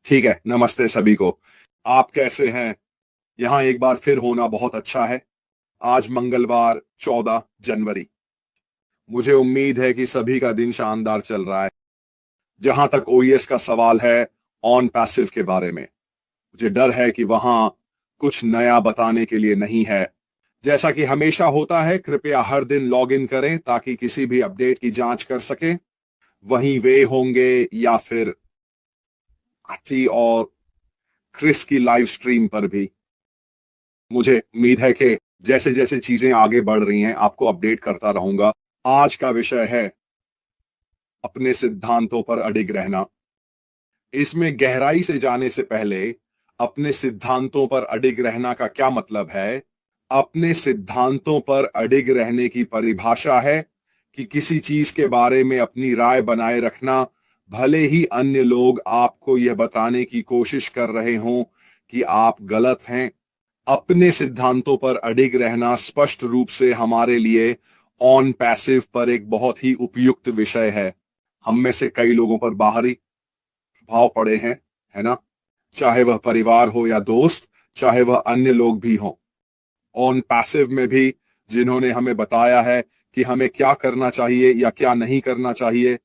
ठीक है, नमस्ते सभी को। आप कैसे हैं? यहाँ एक बार फिर होना बहुत अच्छा है। आज मंगलवार 14 जनवरी। मुझे उम्मीद है कि सभी का दिन शानदार चल रहा है। जहां तक ओईएस का सवाल है, ऑन पैसिव के बारे में, मुझे डर है कि वहां कुछ नया बताने के लिए नहीं है। जैसा कि हमेशा होता है, कृपया हर दिन लॉग इन करें ताकि किसी भी अपडेट की जांच कर सकें। वहीं वे होंगे या फिर आटी और क्रिस की लाइव स्ट्रीम पर भी। मुझे उम्मीद है कि जैसे जैसे चीजें आगे बढ़ रही हैं आपको अपडेट करता रहूंगा। आज का विषय है अपने सिद्धांतों पर अडिग रहना। इसमें गहराई से जाने से पहले, अपने सिद्धांतों पर अडिग रहना का क्या मतलब है? अपने सिद्धांतों पर अडिग रहने की परिभाषा है कि किसी चीज के बारे में अपनी राय बनाए रखना, भले ही अन्य लोग आपको यह बताने की कोशिश कर रहे हों कि आप गलत हैं। अपने सिद्धांतों पर अडिग रहना स्पष्ट रूप से हमारे लिए ऑन पैसिव पर एक बहुत ही उपयुक्त विषय है। हम में से कई लोगों पर बाहरी प्रभाव पड़े हैं, है ना? चाहे वह परिवार हो या दोस्त, चाहे वह अन्य लोग भी हों। ऑन पैसिव में भी जिन्होंने हमें बताया है कि हमें क्या करना चाहिए या क्या नहीं करना चाहिए।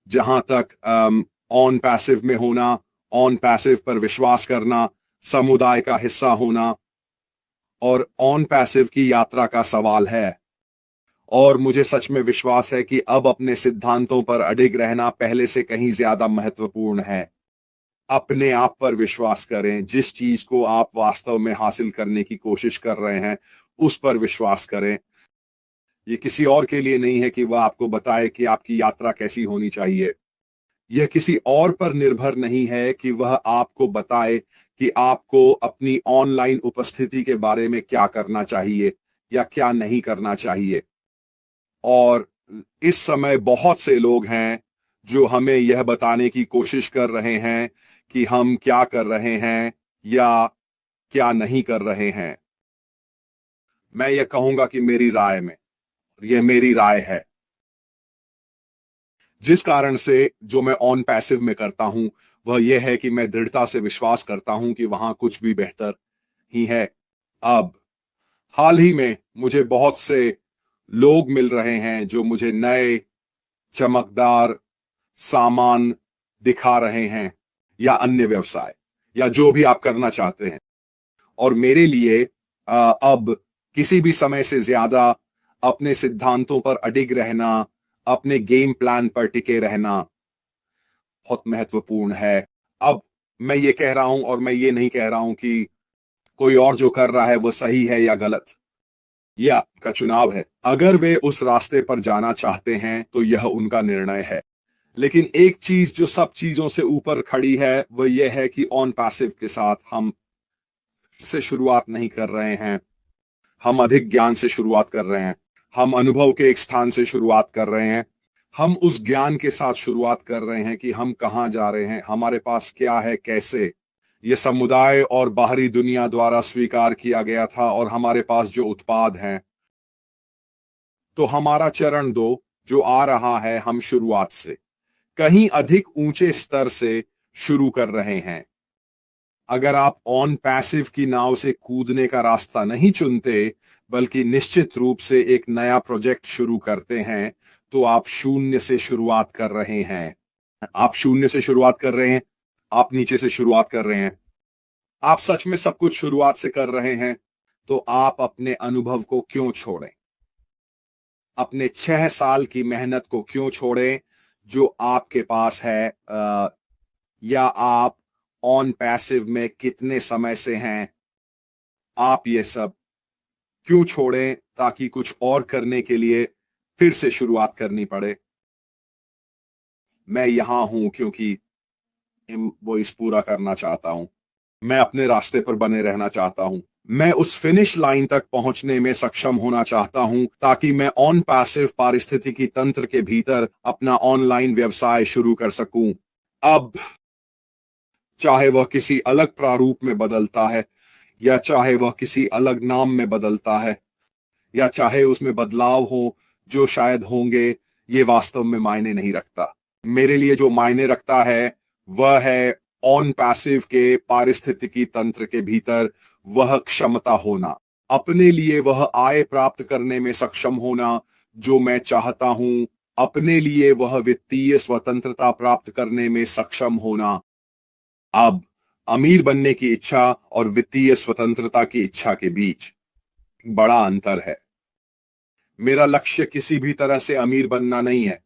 जहां तक ऑन पैसिव में होना, ऑन पैसिव पर विश्वास करना, समुदाय का हिस्सा होना और ऑन पैसिव की यात्रा का सवाल है। और मुझे सच में विश्वास है कि अब अपने सिद्धांतों पर अडिग रहना पहले से कहीं ज्यादा महत्वपूर्ण है। अपने आप पर विश्वास करें। जिस चीज को आप वास्तव में हासिल करने की कोशिश कर रहे हैं, उस पर विश्वास करें। ये किसी और के लिए नहीं है कि वह आपको बताए कि आपकी यात्रा कैसी होनी चाहिए। यह किसी और पर निर्भर नहीं है कि वह आपको बताए कि आपको अपनी ऑनलाइन उपस्थिति के बारे में क्या करना चाहिए या क्या नहीं करना चाहिए। और इस समय बहुत से लोग हैं जो हमें यह बताने की कोशिश कर रहे हैं कि हम क्या कर रहे हैं या क्या नहीं कर रहे हैं। मैं यह कहूंगा कि मेरी राय में, यह मेरी राय है, जिस कारण से जो मैं ऑन पैसिव में करता हूं वह यह है कि मैं दृढ़ता से विश्वास करता हूं कि वहां कुछ भी बेहतर ही है। अब हाल ही में मुझे बहुत से लोग मिल रहे हैं जो मुझे नए चमकदार सामान दिखा रहे हैं या अन्य व्यवसाय या जो भी आप करना चाहते हैं। और मेरे लिए अब किसी भी समय से ज्यादा अपने सिद्धांतों पर अडिग रहना, अपने गेम प्लान पर टिके रहना बहुत महत्वपूर्ण है। अब मैं ये कह रहा हूं और मैं ये नहीं कह रहा हूं कि कोई और जो कर रहा है वो सही है या गलत। यह आपका चुनाव है। अगर वे उस रास्ते पर जाना चाहते हैं तो यह उनका निर्णय है। लेकिन एक चीज जो सब चीजों से ऊपर खड़ी है वह यह है कि ऑन पैसिव के साथ हम से शुरुआत नहीं कर रहे हैं। हम अधिक ज्ञान से शुरुआत कर रहे हैं। हम अनुभव के एक स्थान से शुरुआत कर रहे हैं। हम उस ज्ञान के साथ शुरुआत कर रहे हैं कि हम कहाँ जा रहे हैं, हमारे पास क्या है, कैसे ये समुदाय और बाहरी दुनिया द्वारा स्वीकार किया गया था और हमारे पास जो उत्पाद हैं। तो हमारा चरण 2 जो आ रहा है, हम शुरुआत से कहीं अधिक ऊंचे स्तर से शुरू कर रहे हैं। अगर आप ऑन पैसिव की नाव से कूदने का रास्ता नहीं चुनते बल्कि निश्चित रूप से एक नया प्रोजेक्ट शुरू करते हैं, तो आप शून्य से शुरुआत कर रहे हैं। आप शून्य से शुरुआत कर रहे हैं। आप नीचे से शुरुआत कर रहे हैं। आप सच में सब कुछ शुरुआत से कर रहे हैं। तो आप अपने अनुभव को क्यों छोड़ें? अपने 6 साल की मेहनत को क्यों छोड़ें जो आपके पास है? या आप ऑन पैसिव में कितने समय से हैं? आप ये सब क्यों छोड़ें ताकि कुछ और करने के लिए फिर से शुरुआत करनी पड़े? मैं यहां हूं क्योंकि वो इस पूरा करना चाहता हूं। मैं अपने रास्ते पर बने रहना चाहता हूं। मैं उस फिनिश लाइन तक पहुंचने में सक्षम होना चाहता हूं ताकि मैं ऑन पैसिव पारिस्थितिकी तंत्र के भीतर अपना ऑनलाइन व्यवसाय शुरू कर सकूं। अब चाहे वह किसी अलग प्रारूप में बदलता है या चाहे वह किसी अलग नाम में बदलता है या चाहे उसमें बदलाव हो जो शायद होंगे, ये वास्तव में मायने नहीं रखता। मेरे लिए जो मायने रखता है वह है ऑन पैसिव के पारिस्थितिकी तंत्र के भीतर वह क्षमता होना, अपने लिए वह आय प्राप्त करने में सक्षम होना जो मैं चाहता हूं, अपने लिए वह वित्तीय स्वतंत्रता प्राप्त करने में सक्षम होना। अब अमीर बनने की इच्छा और वित्तीय स्वतंत्रता की इच्छा के बीच बड़ा अंतर है। मेरा लक्ष्य किसी भी तरह से अमीर बनना नहीं है,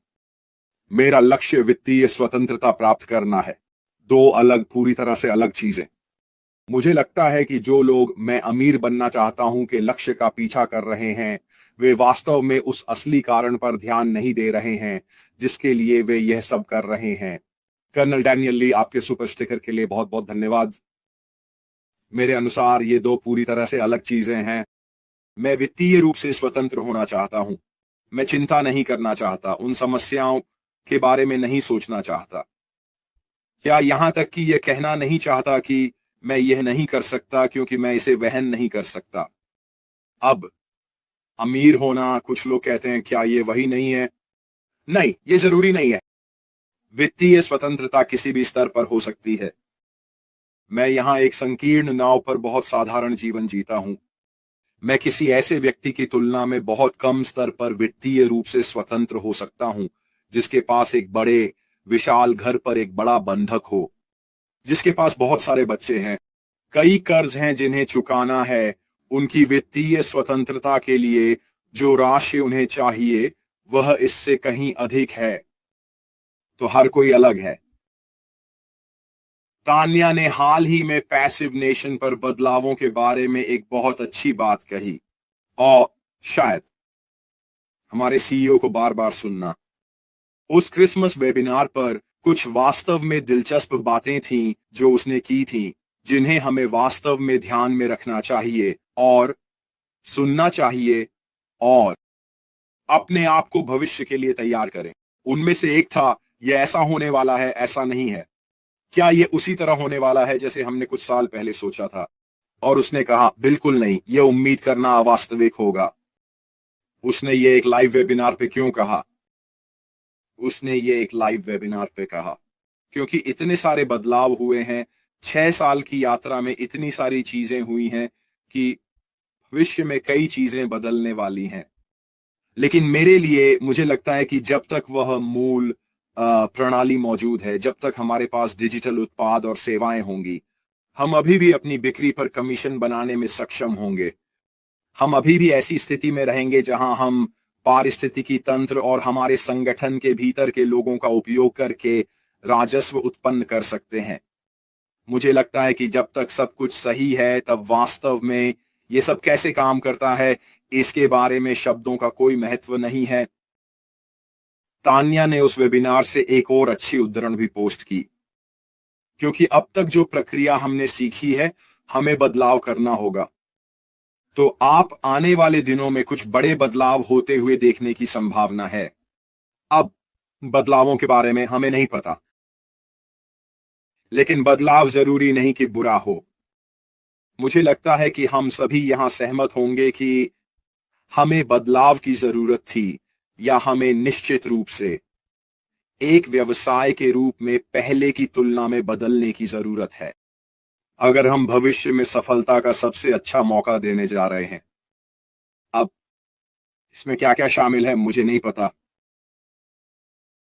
मेरा लक्ष्य वित्तीय स्वतंत्रता प्राप्त करना है। दो अलग, पूरी तरह से अलग चीजें। मुझे लगता है कि जो लोग मैं अमीर बनना चाहता हूं के लक्ष्य का पीछा कर रहे हैं, वे वास्तव में उस असली कारण पर ध्यान नहीं दे रहे हैं जिसके लिए वे यह सब कर रहे हैं। कर्नल डैनियल ली, आपके सुपर स्टिकर के लिए बहुत बहुत धन्यवाद। मेरे अनुसार ये दो पूरी तरह से अलग चीजें हैं। मैं वित्तीय रूप से स्वतंत्र होना चाहता हूं। मैं चिंता नहीं करना चाहता, उन समस्याओं के बारे में नहीं सोचना चाहता, या यहां तक कि यह कहना नहीं चाहता कि मैं यह नहीं कर सकता क्योंकि मैं इसे वहन नहीं कर सकता। अब अमीर होना, कुछ लोग कहते हैं क्या ये वही नहीं है? नहीं, ये जरूरी नहीं है। वित्तीय स्वतंत्रता किसी भी स्तर पर हो सकती है। मैं यहां एक संकीर्ण नाव पर बहुत साधारण जीवन जीता हूं। मैं किसी ऐसे व्यक्ति की तुलना में बहुत कम स्तर पर वित्तीय रूप से स्वतंत्र हो सकता हूं जिसके पास एक बड़े विशाल घर पर एक बड़ा बंधक हो, जिसके पास बहुत सारे बच्चे हैं, कई कर्ज हैं जिन्हें चुकाना है। उनकी वित्तीय स्वतंत्रता के लिए जो राशि उन्हें चाहिए वह इससे कहीं अधिक है। तो हर कोई अलग है। तान्या ने हाल ही में पैसिव नेशन पर बदलावों के बारे में एक बहुत अच्छी बात कही, और शायद हमारे सीईओ को बार बार सुनना। उस क्रिसमस वेबिनार पर कुछ वास्तव में दिलचस्प बातें थीं जो उसने की थीं, जिन्हें हमें वास्तव में ध्यान में रखना चाहिए और सुनना चाहिए और अपने आप को भविष्य के लिए तैयार करें। उनमें से एक था, यह ऐसा होने वाला है, ऐसा नहीं है। क्या यह उसी तरह होने वाला है जैसे हमने कुछ साल पहले सोचा था? और उसने कहा, बिल्कुल नहीं, यह उम्मीद करना अवास्तविक होगा। उसने ये एक लाइव वेबिनार पे क्यों कहा? उसने ये एक लाइव वेबिनार पे कहा क्योंकि इतने सारे बदलाव हुए हैं। 6 साल की यात्रा में इतनी सारी चीजें हुई हैं कि भविष्य में कई चीजें बदलने वाली हैं। लेकिन मेरे लिए मुझे लगता है कि जब तक वह मूल प्रणाली मौजूद है, जब तक हमारे पास डिजिटल उत्पाद और सेवाएं होंगी, हम अभी भी अपनी बिक्री पर कमीशन बनाने में सक्षम होंगे। हम अभी भी ऐसी स्थिति में रहेंगे जहां हम पारिस्थितिकी तंत्र और हमारे संगठन के भीतर के लोगों का उपयोग करके राजस्व उत्पन्न कर सकते हैं। मुझे लगता है कि जब तक सब कुछ सही है, तब वास्तव में ये सब कैसे काम करता है इसके बारे में शब्दों का कोई महत्व नहीं है। तान्या ने उस वेबिनार से एक और अच्छी उद्धरण भी पोस्ट की, क्योंकि अब तक जो प्रक्रिया हमने सीखी है, हमें बदलाव करना होगा। तो आप आने वाले दिनों में कुछ बड़े बदलाव होते हुए देखने की संभावना है। अब बदलावों के बारे में हमें नहीं पता, लेकिन बदलाव जरूरी नहीं कि बुरा हो। मुझे लगता है कि हम सभी यहां सहमत होंगे कि हमें बदलाव की जरूरत थी, या हमें निश्चित रूप से एक व्यवसाय के रूप में पहले की तुलना में बदलने की जरूरत है, अगर हम भविष्य में सफलता का सबसे अच्छा मौका देने जा रहे हैं। अब इसमें क्या क्या शामिल है मुझे नहीं पता।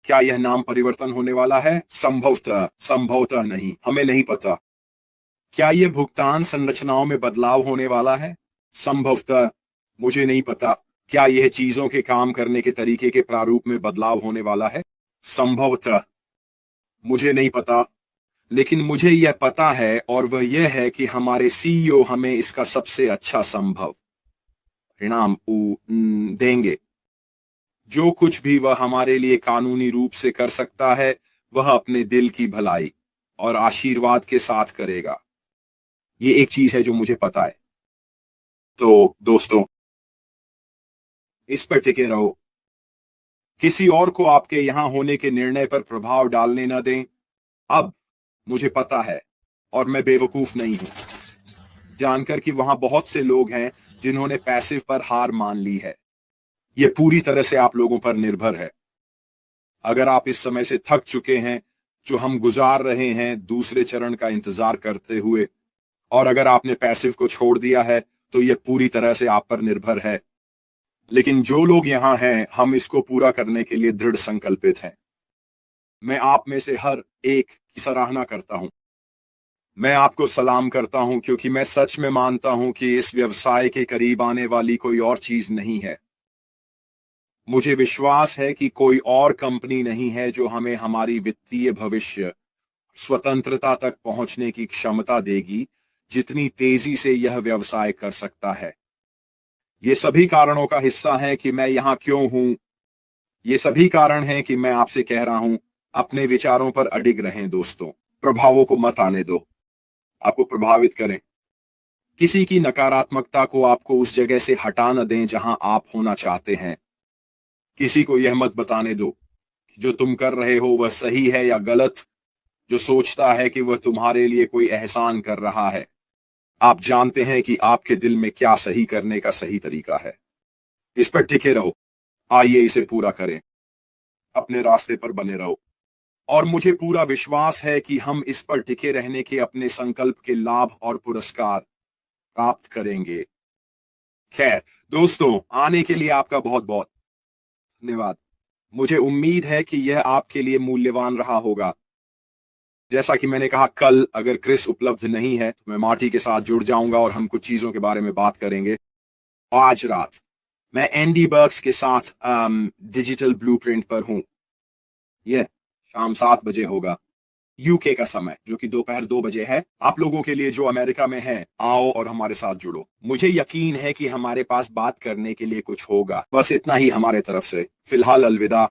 क्या यह नाम परिवर्तन होने वाला है? संभवतः, संभवतः नहीं, हमें नहीं पता। क्या यह भुगतान संरचनाओं में बदलाव होने वाला है? संभवतः, मुझे नहीं पता। क्या यह चीजों के काम करने के तरीके के प्रारूप में बदलाव होने वाला है? संभवतः, मुझे नहीं पता। लेकिन मुझे यह पता है, और वह यह है कि हमारे सीईओ हमें इसका सबसे अच्छा संभव परिणाम देंगे। जो कुछ भी वह हमारे लिए कानूनी रूप से कर सकता है, वह अपने दिल की भलाई और आशीर्वाद के साथ करेगा। ये एक चीज है जो मुझे पता है। तो दोस्तों, इस पर टिके रहो। किसी और को आपके यहां होने के निर्णय पर प्रभाव डालने न दें। अब मुझे पता है, और मैं बेवकूफ नहीं हूं जानकर कि वहां बहुत से लोग हैं जिन्होंने पैसिव पर हार मान ली है। यह पूरी तरह से आप लोगों पर निर्भर है। अगर आप इस समय से थक चुके हैं, जो हम गुजार रहे हैं दूसरे चरण का इंतजार करते हुए। और अगर आपने पैसिव को छोड़ दिया है तो यह पूरी तरह से आप पर निर्भर है। लेकिन जो लोग यहाँ हैं, हम इसको पूरा करने के लिए दृढ़ संकल्पित हैं। मैं आप में से हर एक की सराहना करता हूं। मैं आपको सलाम करता हूं क्योंकि मैं सच में मानता हूं कि इस व्यवसाय के करीब आने वाली कोई और चीज नहीं है। मुझे विश्वास है कि कोई और कंपनी नहीं है जो हमें हमारी वित्तीय भविष्य स्वतंत्रता तक पहुंचने की क्षमता देगी जितनी तेजी से यह व्यवसाय कर सकता है। ये सभी कारणों का हिस्सा है कि मैं यहां क्यों हूं। ये सभी कारण हैं कि मैं आपसे कह रहा हूं, अपने विचारों पर अडिग रहें दोस्तों। प्रभावों को मत आने दो, आपको प्रभावित करें। किसी की नकारात्मकता को आपको उस जगह से हटा न दें जहां आप होना चाहते हैं। किसी को यह मत बताने दो कि जो तुम कर रहे हो वह सही है या गलत। जो सोचता है कि वह तुम्हारे लिए कोई एहसान कर रहा है, आप जानते हैं कि आपके दिल में क्या सही करने का सही तरीका है। इस पर टिके रहो, आइए इसे पूरा करें। अपने रास्ते पर बने रहो और मुझे पूरा विश्वास है कि हम इस पर टिके रहने के अपने संकल्प के लाभ और पुरस्कार प्राप्त करेंगे। खैर दोस्तों, आने के लिए आपका बहुत बहुत धन्यवाद। मुझे उम्मीद है कि यह आपके लिए मूल्यवान रहा होगा। जैसा कि मैंने कहा, कल अगर क्रिस उपलब्ध नहीं है तो मैं मार्टी के साथ जुड़ जाऊंगा और हम कुछ चीजों के बारे में बात करेंगे। आज रात मैं एंडी बर्क्स के साथ डिजिटल ब्लूप्रिंट पर हूं। यह शाम 7 बजे होगा यूके का समय, जो कि दोपहर 2 बजे है। आप लोगों के लिए जो अमेरिका में है, आओ और हमारे साथ जुड़ो। मुझे यकीन है कि हमारे पास बात करने के लिए कुछ होगा। बस इतना ही हमारे तरफ से। फिलहाल अलविदा।